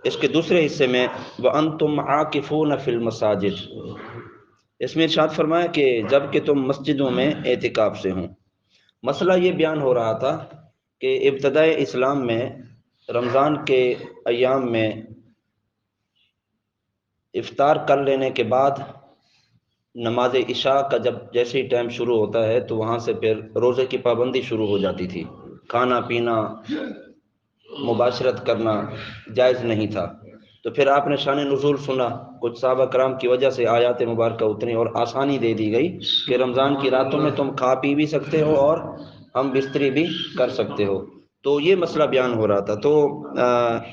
اس کے دوسرے حصے میں وَأَنْتُمْ عَاكِفُونَ فِي الْمَسَاجِدِ، اس میں ارشاد فرمایا کہ جب کہ تم مسجدوں میں اعتکاف سے ہوں۔ مسئلہ یہ بیان ہو رہا تھا کہ ابتدائے اسلام میں رمضان کے ایام میں افطار کر لینے کے بعد نماز عشاء کا جب جیسے ہی ٹائم شروع ہوتا ہے تو وہاں سے پھر روزے کی پابندی شروع ہو جاتی تھی، کھانا پینا مباشرت کرنا جائز نہیں تھا۔ تو پھر آپ نے شان نزول سنا، کچھ صحابہ کرام کی وجہ سے آیات مبارکہ اتری اور آسانی دے دی گئی کہ رمضان کی راتوں میں تم کھا پی بھی سکتے ہو اور ہم بستری بھی کر سکتے ہو۔ تو یہ مسئلہ بیان ہو رہا تھا۔ تو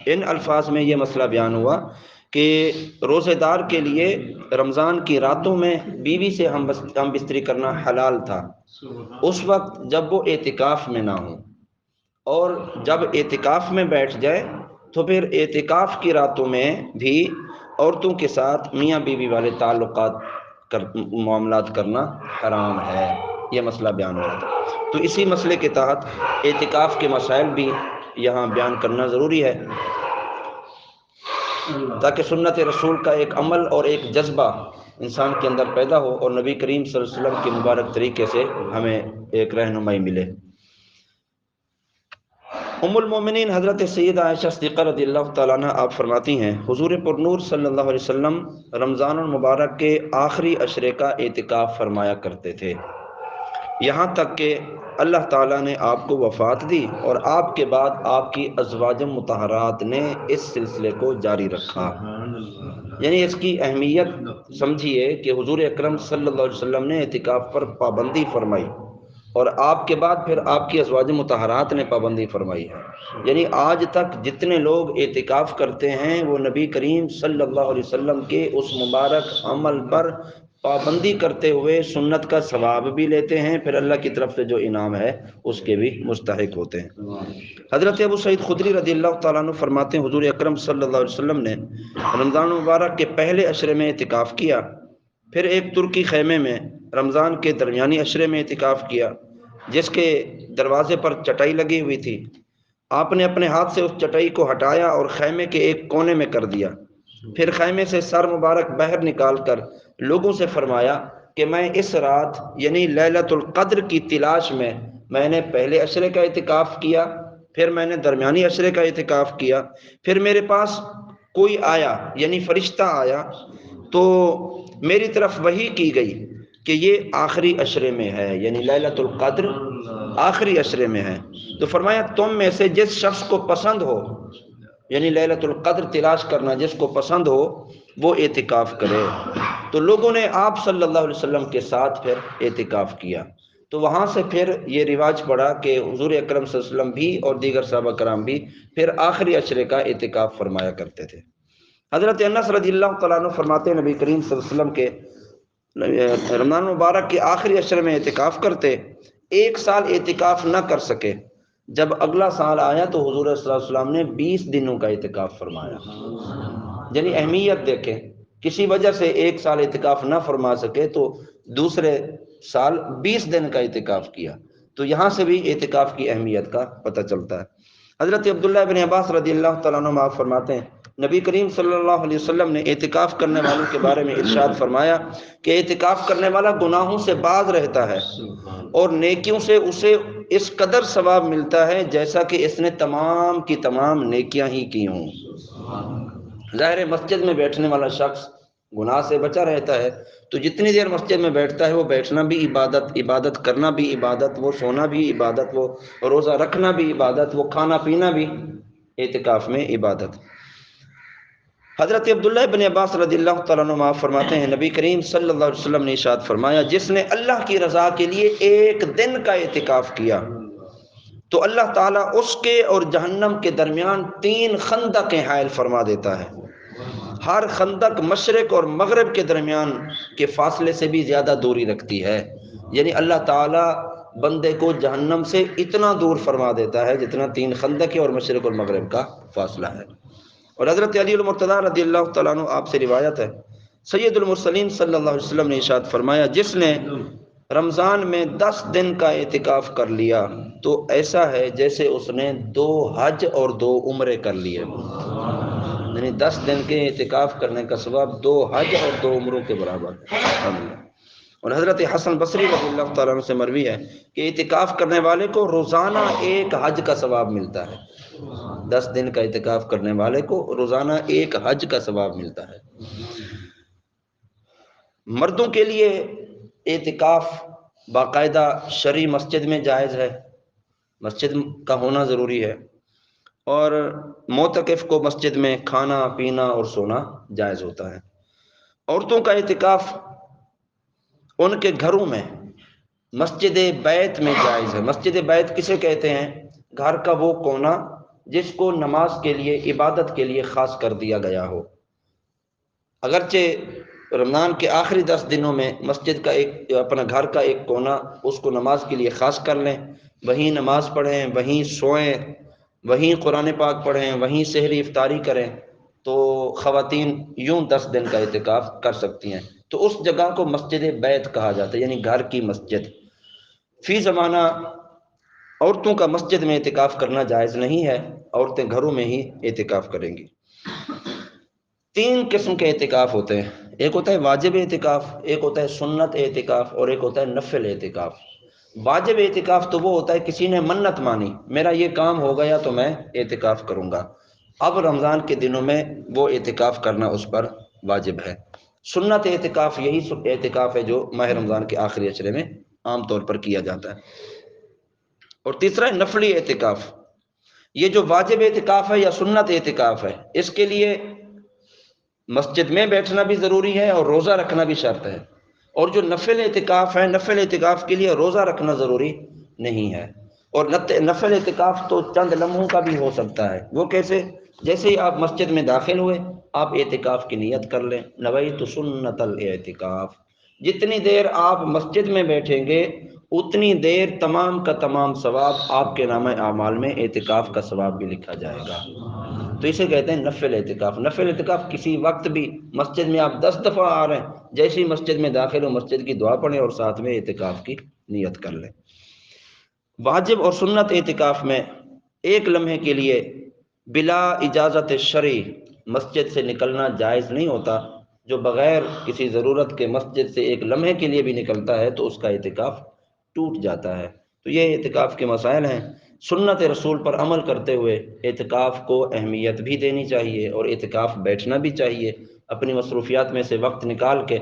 ان الفاظ میں یہ مسئلہ بیان ہوا کہ روزے دار کے لیے رمضان کی راتوں میں بیوی سے ہم بستری کرنا حلال تھا اس وقت جب وہ اعتکاف میں نہ ہوں، اور جب اعتکاف میں بیٹھ جائے تو پھر اعتکاف کی راتوں میں بھی عورتوں کے ساتھ میاں بیوی والے تعلقات معاملات کرنا حرام ہے۔ یہ مسئلہ بیان ہو رہا تھا۔ تو اسی مسئلے کے تحت اعتکاف کے مسائل بھی یہاں بیان کرنا ضروری ہے تاکہ سنت رسول کا ایک عمل اور ایک جذبہ انسان کے اندر پیدا ہو اور نبی کریم صلی اللہ علیہ وسلم کے مبارک طریقے سے ہمیں ایک رہنمائی ملے۔ ام المومنین حضرت سیدہ عائشہ صدیقہ رضی اللہ تعالیٰ عنہ آپ فرماتی ہیں حضور پر نور صلی اللہ علیہ وسلم رمضان المبارک کے آخری عشرے کا اعتکاف فرمایا کرتے تھے، یہاں تک کہ اللہ تعالیٰ نے آپ کو وفات دی اور آپ کے بعد آپ کی ازواج مطہرات نے اس سلسلے کو جاری رکھا۔ یعنی اس کی اہمیت سمجھیے کہ حضور اکرم صلی اللہ علیہ وسلم نے اعتکاف پر پابندی فرمائی اور آپ کے بعد پھر آپ کی ازواج مطہرات نے پابندی فرمائی ہے۔ یعنی آج تک جتنے لوگ اعتکاف کرتے ہیں وہ نبی کریم صلی اللہ علیہ وسلم کے اس مبارک عمل پر پابندی کرتے ہوئے سنت کا ثواب بھی لیتے ہیں، پھر اللہ کی طرف سے جو انعام ہے اس کے بھی مستحق ہوتے ہیں۔ حضرت ابو سعید خدری رضی اللہ تعالیٰ عنہ فرماتے ہیں حضور اکرم صلی اللہ علیہ وسلم نے رمضان مبارک کے پہلے عشرے میں اعتکاف کیا، پھر ایک ترکی خیمے میں رمضان کے درمیانی عشرے میں اعتکاف کیا جس کے دروازے پر چٹائی لگی ہوئی تھی۔ آپ نے اپنے ہاتھ سے اس چٹائی کو ہٹایا اور خیمے کے ایک کونے میں کر دیا، پھر خیمے سے سر مبارک باہر نکال کر لوگوں سے فرمایا کہ میں اس رات یعنی لیلۃ القدر کی تلاش میں نے پہلے عشرے کا اعتکاف کیا، پھر میں نے درمیانی عشرے کا اعتکاف کیا، پھر میرے پاس کوئی آیا یعنی فرشتہ آیا تو میری طرف وحی کی گئی کہ یہ آخری عشرے میں ہے، یعنی لیلۃ القدر آخری عشرے میں ہے۔ تو فرمایا تم میں سے جس شخص کو پسند ہو، یعنی لیلۃ القدر تلاش کرنا جس کو پسند ہو وہ اعتکاف کرے۔ تو لوگوں نے آپ صلی اللہ علیہ وسلم کے ساتھ پھر اعتکاف کیا۔ تو وہاں سے پھر یہ رواج پڑا کہ حضور اکرم صلی اللہ علیہ وسلم بھی اور دیگر صحابہ کرام بھی پھر آخری عشرے کا اعتکاف فرمایا کرتے تھے۔ حضرت انس رضی اللہ تعالیٰ عنہ فرماتے ہیں نبی کریم صلی اللہ علیہ وسلم کے رمضان مبارک کے آخری عشرے میں اعتکاف کرتے، ایک سال اعتکاف نہ کر سکے، جب اگلا سال آیا تو حضور صلی اللہ علیہ وسلم نے 20 دنوں کا اعتکاف فرمایا۔ یعنی اہمیت دیکھیں، کسی وجہ سے ایک سال اعتکاف نہ فرما سکے تو دوسرے سال 20 دن کا اعتکاف کیا۔ تو یہاں سے بھی اعتکاف کی اہمیت کا پتہ چلتا ہے۔ حضرت عبداللہ بن عباس رضی اللہ تعالیٰ عنہ آپ فرماتے ہیں نبی کریم صلی اللہ علیہ وسلم نے اعتکاف کرنے والوں کے بارے میں ارشاد فرمایا کہ اعتکاف کرنے والا گناہوں سے باز رہتا ہے اور نیکیوں سے اسے اس قدر ثواب ملتا ہے جیسا کہ اس نے تمام کی تمام نیکیاں ہی کی ہوں۔ ظاہر مسجد میں بیٹھنے والا شخص گناہ سے بچا رہتا ہے، تو جتنی دیر مسجد میں بیٹھتا ہے وہ بیٹھنا بھی عبادت، عبادت کرنا بھی عبادت، وہ سونا بھی عبادت، وہ روزہ رکھنا بھی عبادت، وہ کھانا پینا بھی اعتکاف میں عبادت۔ حضرت عبداللہ بن عباس رضی اللہ تعالیٰ عنہ فرماتے ہیں نبی کریم صلی اللہ علیہ وسلم نے ارشاد فرمایا جس نے اللہ کی رضا کے لیے ایک دن کا اعتکاف کیا تو اللہ تعالیٰ اس کے اور جہنم کے درمیان 3 خندقیں حائل فرما دیتا ہے۔ ہر خندق مشرق اور مغرب کے درمیان کے فاصلے سے بھی زیادہ دوری رکھتی ہے، یعنی اللہ تعالیٰ بندے کو جہنم سے اتنا دور فرما دیتا ہے جتنا 3 خندق اور مشرق اور مغرب کا فاصلہ ہے۔ اور حضرت علی المرتضیٰ رضی اللہ تعالیٰ عنہ آپ سے روایت ہے سید المرسلین صلی اللہ علیہ وسلم نے ارشاد فرمایا جس نے رمضان میں 10 دن کا اعتکاف کر لیا تو ایسا ہے جیسے اس نے 2 حج اور 2 عمرے کر لیے، یعنی یعنی 10 دن کے اعتکاف کرنے کا ثواب 2 حج اور 2 عمروں کے برابر ہے۔ الحمدللہ۔ اور حضرت حسن بصری رضی اللہ تعالیٰ عنہ سے مروی ہے کہ اعتکاف کرنے والے کو روزانہ 1 حج کا ثواب ملتا ہے۔ 10 دن کا اعتکاف کرنے والے کو روزانہ 1 حج کا ثواب ملتا ہے۔ مردوں کے لیے اعتکاف باقاعدہ شرعی مسجد میں جائز ہے، مسجد کا ہونا ضروری ہے، اور معتکف کو مسجد میں کھانا پینا اور سونا جائز ہوتا ہے۔ عورتوں کا اعتکاف ان کے گھروں میں مسجد بیت میں جائز ہے۔ مسجد بیت کسے کہتے ہیں؟ گھر کا وہ کونا جس کو نماز کے لیے، عبادت کے لیے خاص کر دیا گیا ہو۔ اگرچہ رمضان کے آخری 10 دنوں میں مسجد کا اپنا گھر کا ایک کونا اس کو نماز کے لیے خاص کر لیں، وہیں نماز پڑھیں، وہیں سوئیں، وہیں قرآن پاک پڑھیں، وہیں سحری افطاری کریں، تو خواتین یوں 10 دن کا اعتکاف کر سکتی ہیں۔ تو اس جگہ کو مسجد بیت کہا جاتا ہے، یعنی گھر کی مسجد۔ فی زمانہ عورتوں کا مسجد میں اعتکاف کرنا جائز نہیں ہے، عورتیں گھروں میں ہی اعتکاف کریں گی۔ 3 قسم کے اعتکاف ہوتے ہیں، ایک ہوتا ہے واجب اعتکاف، ایک ہوتا ہے سنت اعتکاف، اور ایک ہوتا ہے نفل اعتکاف۔ واجب اعتکاف تو وہ ہوتا ہے کسی نے منت مانی، میرا یہ کام ہو گیا تو میں اعتکاف کروں گا، اب رمضان کے دنوں میں وہ اعتکاف کرنا اس پر واجب ہے۔ سنت اعتکاف یہی اعتکاف ہے جو ماہ رمضان کے آخری عشرے میں عام طور پر کیا جاتا ہے۔ اور تیسرا ہے نفلی اعتکاف۔ یہ جو واجب اعتکاف ہے یا سنت اعتکاف ہے، اس کے لیے مسجد میں بیٹھنا بھی ضروری ہے اور روزہ رکھنا بھی شرط ہے۔ اور جو نفل اعتکاف ہے، نفل اعتکاف کے لیے روزہ رکھنا ضروری نہیں ہے، اور نفل اعتکاف تو چند لمحوں کا بھی ہو سکتا ہے۔ وہ کیسے؟ جیسے ہی آپ مسجد میں داخل ہوئے، آپ اعتکاف کی نیت کر لیں، نویت سنت الاعتکاف۔ جتنی دیر آپ مسجد میں بیٹھیں گے اتنی دیر تمام کا تمام ثواب آپ کے نامہ اعمال میں اعتکاف کا ثواب بھی لکھا جائے گا۔ تو اسے کہتے ہیں نفل اعتکاف۔ نفل اعتکاف کسی وقت بھی، مسجد میں آپ 10 دفعہ آ رہے ہیں، جیسے ہی مسجد میں داخل ہو مسجد کی دعا پڑھیں اور ساتھ میں اعتکاف کی نیت کر لیں۔ واجب اور سنت اعتکاف میں 1 لمحے کے لیے بلا اجازت شرعی مسجد سے نکلنا جائز نہیں ہوتا۔ جو بغیر کسی ضرورت کے مسجد سے 1 لمحے کے لیے بھی نکلتا ہے تو اس کا اعتکاف ٹوٹ جاتا ہے۔ تو یہ اعتکاف کے مسائل ہیں۔ سنت رسول پر عمل کرتے ہوئے اعتکاف کو اہمیت بھی دینی چاہیے، اور اعتکاف بیٹھنا بھی چاہیے۔ اپنی مصروفیات میں سے وقت نکال کے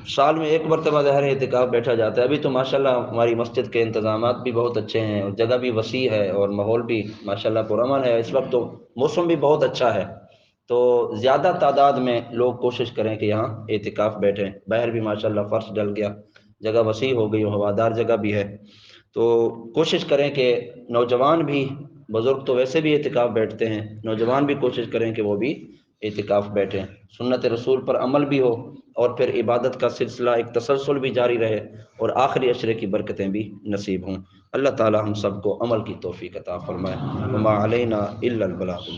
سال میں 1 مرتبہ ظاہر اعتکاف بیٹھا جاتا ہے۔ ابھی تو ماشاءاللہ ہماری مسجد کے انتظامات بھی بہت اچھے ہیں، اور جگہ بھی وسیع ہے، اور ماحول بھی ماشاءاللہ پرامن ہے۔ اس وقت تو موسم بھی بہت اچھا ہے، تو زیادہ تعداد میں لوگ کوشش کریں کہ یہاں اعتکاف بیٹھیں۔ باہر بھی ماشاءاللہ فرش ڈل گیا، جگہ وسیع ہو گئی، ہوادار جگہ بھی ہے، تو کوشش کریں کہ نوجوان بھی، بزرگ تو ویسے بھی اعتکاف بیٹھتے ہیں، نوجوان بھی کوشش کریں کہ وہ بھی اعتکاف بیٹھیں، سنت رسول پر عمل بھی ہو، اور پھر عبادت کا سلسلہ ایک تسلسل بھی جاری رہے، اور آخری عشرے کی برکتیں بھی نصیب ہوں۔ اللہ تعالی ہم سب کو عمل کی توفیق عطا فرمائے۔ وما علینا الا البلاغ۔